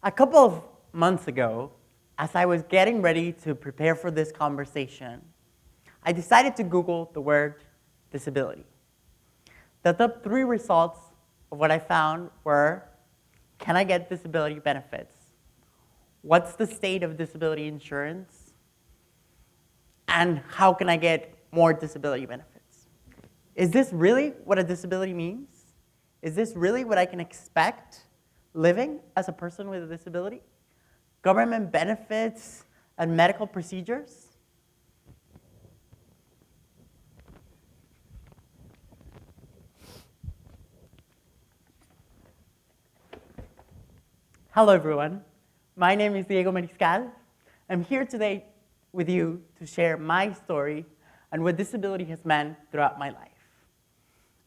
A couple of months ago, as I was getting ready to prepare for this conversation, I decided to Google the word disability. The top 3 results of what I found were, can I get disability benefits? What's the state of disability insurance? And how can I get more disability benefits? Is this really what a disability means? Is this really what I can expect living as a person with a disability? Government benefits and medical procedures? Hello, everyone. My name is Mariscal. I'm here today with you to share my story and what disability has meant throughout my life.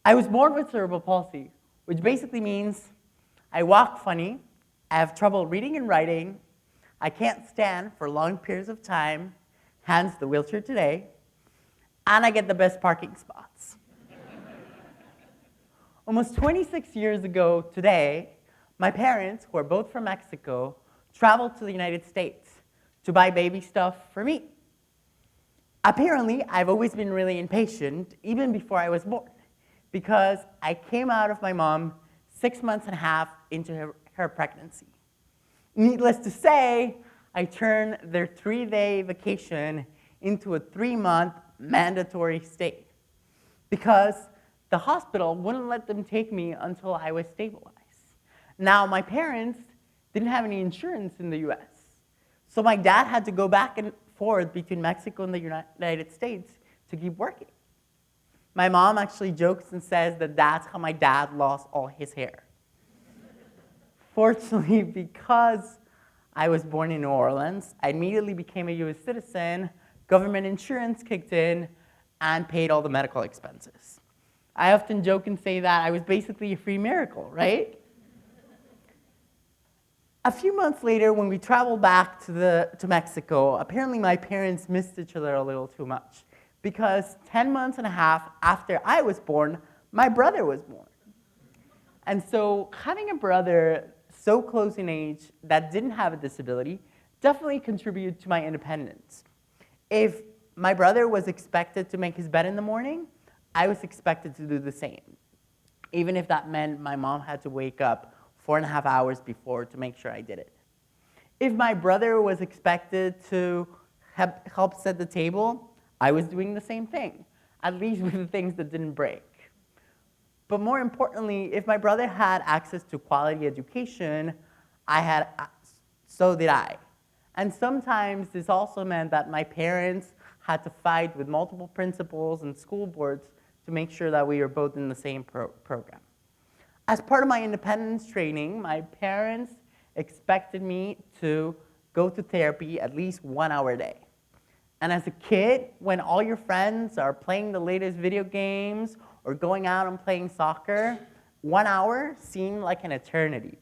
I was born with cerebral palsy, which basically means I walk funny, I have trouble reading and writing, I can't stand for long periods of time, hence the wheelchair today, and I get the best parking spots. Almost 26 years ago today, my parents, who are both from Mexico, traveled to the United States to buy baby stuff for me. Apparently, I've always been really impatient, even before I was born, because I came out of my mom 6 months and a half into her pregnancy. Needless to say, I turned their 3-day vacation into a 3-month mandatory stay because the hospital wouldn't let them take me until I was stabilized. Now, my parents didn't have any insurance in the US, so my dad had to go back and forth between Mexico and the United States to keep working. My mom actually jokes and says that that's how my dad lost all his hair. Fortunately, because I was born in New Orleans, I immediately became a US citizen, government insurance kicked in, and paid all the medical expenses. I often joke and say that I was basically a free miracle, right? A few months later, when we traveled back to Mexico, apparently my parents missed each other a little too much because 10 months and a half after I was born, my brother was born. And so having a brother so close in age that didn't have a disability definitely contributed to my independence. If my brother was expected to make his bed in the morning, I was expected to do the same, even if that meant my mom had to wake up 4.5 hours before to make sure I did it. If my brother was expected to help set the table, I was doing the same thing, at least with the things that didn't break. But more importantly, if my brother had access to quality education, so did I. And sometimes this also meant that my parents had to fight with multiple principals and school boards to make sure that we were both in the same program. As part of my independence training, my parents expected me to go to therapy at least 1 hour a day. And as a kid, when all your friends are playing the latest video games or going out and playing soccer, 1 hour seemed like an eternity.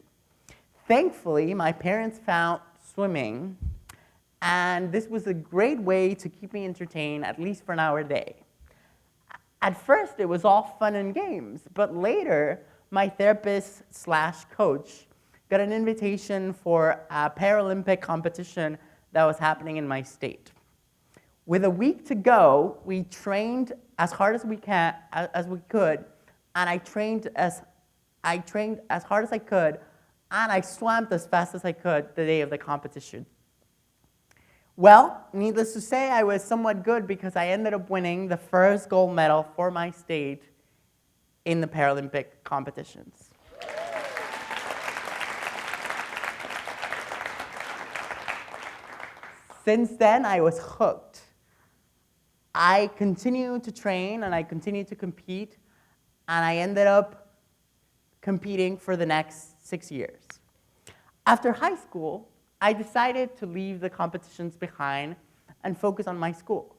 Thankfully, my parents found swimming, and this was a great way to keep me entertained at least for an hour a day. At first, it was all fun and games, but later, my therapist/coach got an invitation for a Paralympic competition that was happening in my state. With a week to go, we trained as hard as we could, and I trained as hard as I could, and I swam as fast as I could the day of the competition. Well, needless to say, I was somewhat good because I ended up winning the first gold medal for my state in the Paralympic competitions. Since then, I was hooked. I continued to train and I continued to compete, and I ended up competing for the next 6 years. After high school, I decided to leave the competitions behind and focus on my school.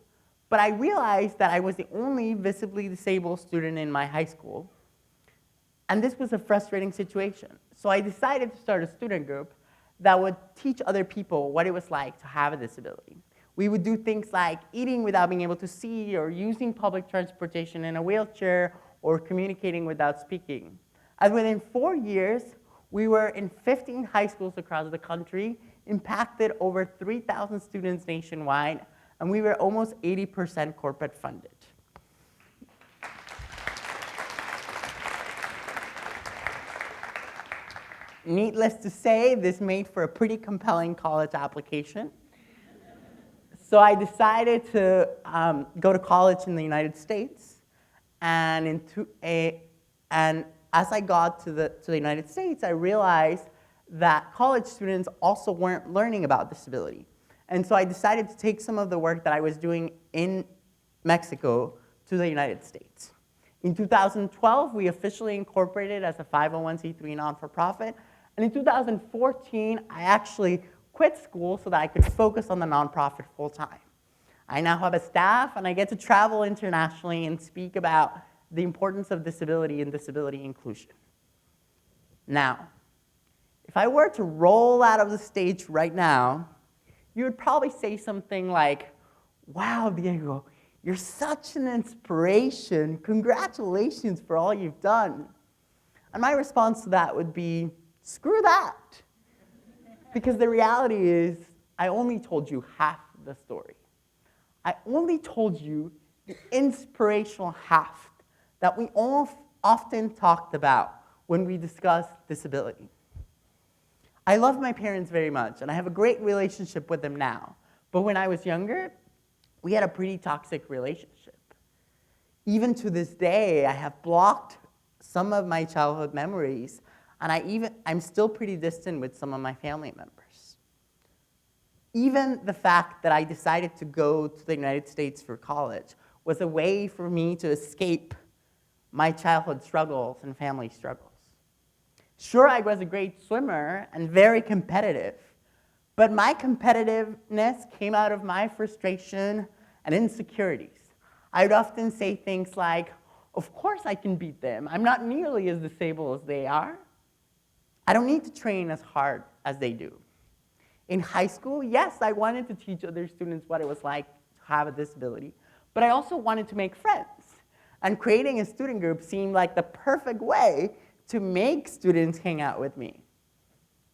But I realized that I was the only visibly disabled student in my high school, and this was a frustrating situation. So I decided to start a student group that would teach other people what it was like to have a disability. We would do things like eating without being able to see, or using public transportation in a wheelchair, or communicating without speaking. And within 4 years, We were in 15 high schools across the country, impacted over 3,000 students nationwide, and we were almost 80% corporate funded. Needless to say, this made for a pretty compelling college application. So I decided to go to college in the United States, and as I got to the United States, I realized that college students also weren't learning about disability. And so I decided to take some of the work that I was doing in Mexico to the United States. In 2012, we officially incorporated as a 501c3 non-for-profit. And in 2014, I actually quit school so that I could focus on the nonprofit full-time. I now have a staff, and I get to travel internationally and speak about the importance of disability and disability inclusion. Now, if I were to roll out of the stage right now, you would probably say something like, "Wow, Diego, you're such an inspiration. Congratulations for all you've done." And my response to that would be, screw that. Because the reality is, I only told you half the story. I only told you the inspirational half that we all often talked about when we discuss disability. I love my parents very much, and I have a great relationship with them now. But when I was younger, we had a pretty toxic relationship. Even to this day, I have blocked some of my childhood memories, and I'm still pretty distant with some of my family members. Even the fact that I decided to go to the United States for college was a way for me to escape my childhood struggles and family struggles. Sure, I was a great swimmer and very competitive, but my competitiveness came out of my frustration and insecurities. I would often say things like, "Of course I can beat them. I'm not nearly as disabled as they are. I don't need to train as hard as they do." In high school, yes, I wanted to teach other students what it was like to have a disability, but I also wanted to make friends. And creating a student group seemed like the perfect way to make students hang out with me.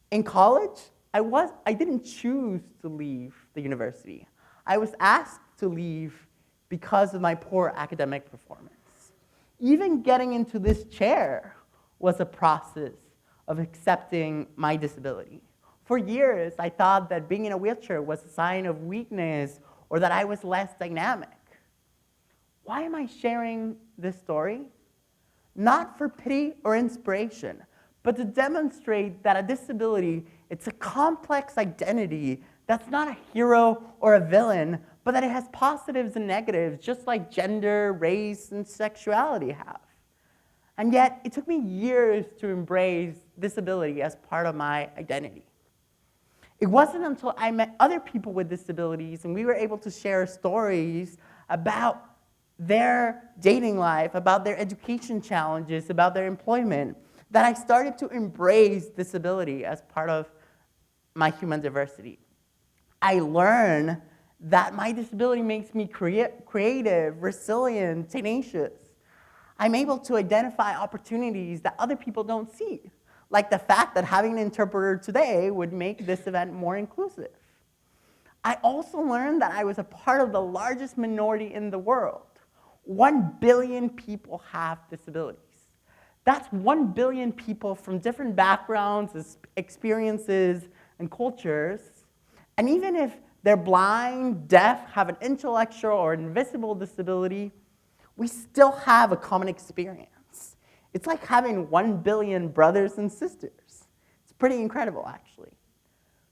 In college, I didn't choose to leave the university. I was asked to leave because of my poor academic performance. Even getting into this chair was a process of accepting my disability. For years, I thought that being in a wheelchair was a sign of weakness or that I was less dynamic. Why am I sharing this story? Not for pity or inspiration, but to demonstrate that a disability, it's a complex identity that's not a hero or a villain, but that it has positives and negatives, just like gender, race, and sexuality have. And yet, it took me years to embrace disability as part of my identity. It wasn't until I met other people with disabilities and we were able to share stories about their dating life, about their education challenges, about their employment, that I started to embrace disability as part of my human diversity. I learned that my disability makes me creative, resilient, tenacious. I'm able to identify opportunities that other people don't see, like the fact that having an interpreter today would make this event more inclusive. I also learned that I was a part of the largest minority in the world. 1 billion people have disabilities. That's 1 billion people from different backgrounds, experiences, and cultures. And even if they're blind, deaf, have an intellectual or invisible disability, we still have a common experience. It's like having 1 billion brothers and sisters. It's pretty incredible, actually.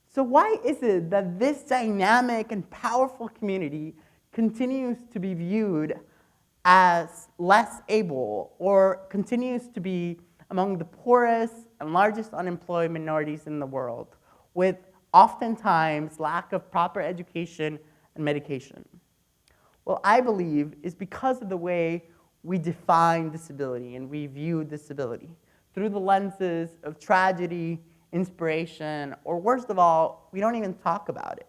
So why is it that this dynamic and powerful community continues to be viewed as less able or continues to be among the poorest and largest unemployed minorities in the world, with oftentimes lack of proper education and medication? Well, I believe is because of the way we define disability and we view disability through the lenses of tragedy, inspiration, or worst of all, we don't even talk about it.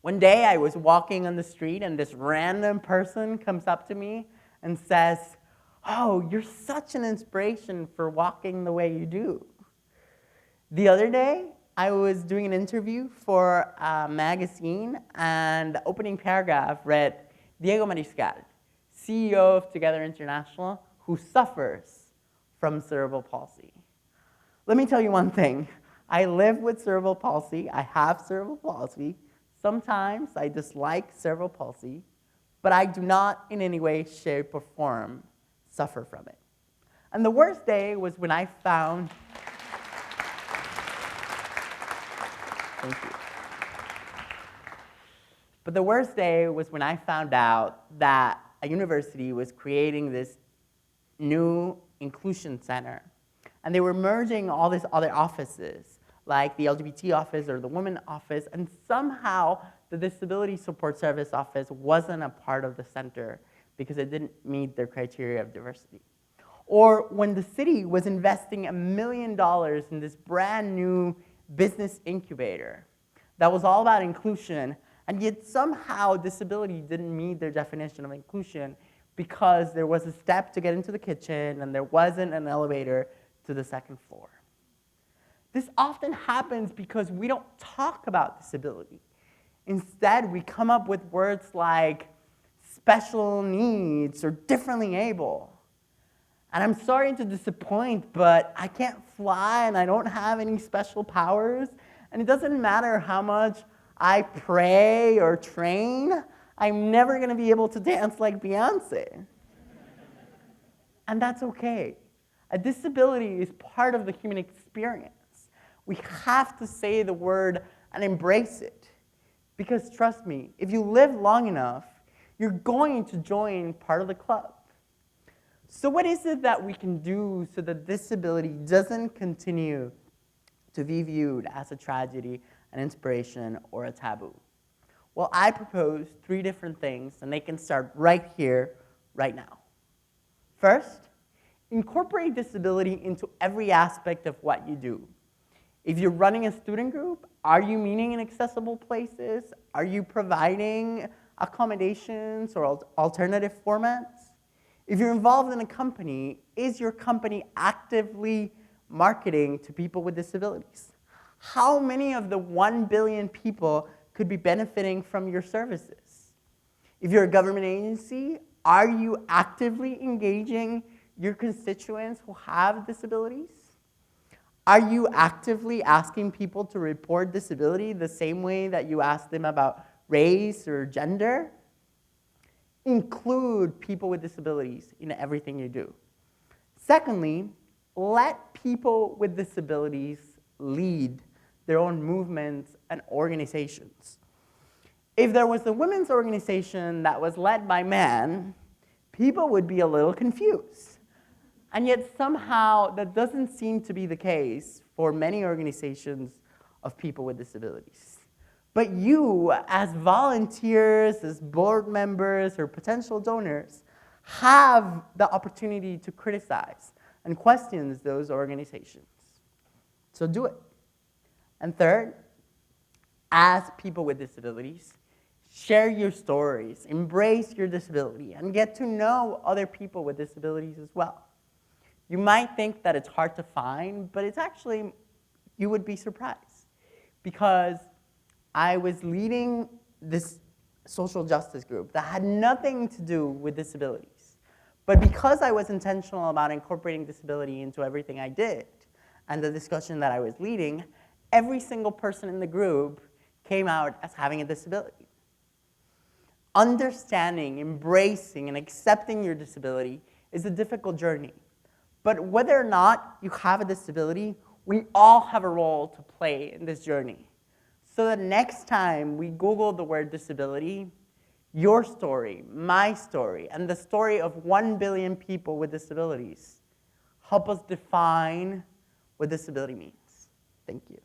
One day I was walking on the street and this random person comes up to me and says, "Oh, you're such an inspiration for walking the way you do." The other day, I was doing an interview for a magazine, and the opening paragraph read, Diego Mariscal, CEO of Together International, who suffers from cerebral palsy. Let me tell you one thing. I live with cerebral palsy. I have cerebral palsy. Sometimes I dislike cerebral palsy, but I do not in any way, shape, or form suffer from it. And the worst day was when I found... Thank you. But the worst day was when I found out that a university was creating this new inclusion center. And they were merging all these other offices, like the LGBT office or the women office, and somehow the disability support service office wasn't a part of the center because it didn't meet their criteria of diversity. Or when the city was investing $1 million in this brand new business incubator that was all about inclusion, and yet somehow disability didn't meet their definition of inclusion because there was a step to get into the kitchen and there wasn't an elevator to the second floor. This often happens because we don't talk about disability. Instead, we come up with words like special needs or differently able. And I'm sorry to disappoint, but I can't fly and I don't have any special powers. And it doesn't matter how much I pray or train, I'm never going to be able to dance like Beyonce. And that's okay. A disability is part of the human experience. We have to say the word and embrace it. Because trust me, if you live long enough, you're going to join part of the club. So what is it that we can do so that disability doesn't continue to be viewed as a tragedy, an inspiration, or a taboo? Well, I propose 3 different things, and they can start right here, right now. First, incorporate disability into every aspect of what you do. If you're running a student group, are you meeting in accessible places? Are you providing accommodations or alternative formats? If you're involved in a company, is your company actively marketing to people with disabilities? How many of the 1 billion people could be benefiting from your services? If you're a government agency, are you actively engaging your constituents who have disabilities? Are you actively asking people to report disability the same way that you ask them about race or gender? Include people with disabilities in everything you do. Secondly, let people with disabilities lead their own movements and organizations. If there was a women's organization that was led by men, people would be a little confused. And yet somehow that doesn't seem to be the case for many organizations of people with disabilities. But you, as volunteers, as board members, or potential donors, have the opportunity to criticize and question those organizations. So do it. And third, as people with disabilities, share your stories, embrace your disability, and get to know other people with disabilities as well. You might think that it's hard to find, but it's actually, you would be surprised. Because I was leading this social justice group that had nothing to do with disabilities. But because I was intentional about incorporating disability into everything I did, and the discussion that I was leading, every single person in the group came out as having a disability. Understanding, embracing, and accepting your disability is a difficult journey. But whether or not you have a disability, we all have a role to play in this journey. So that next time we Google the word disability, your story, my story, and the story of 1 billion people with disabilities help us define what disability means. Thank you.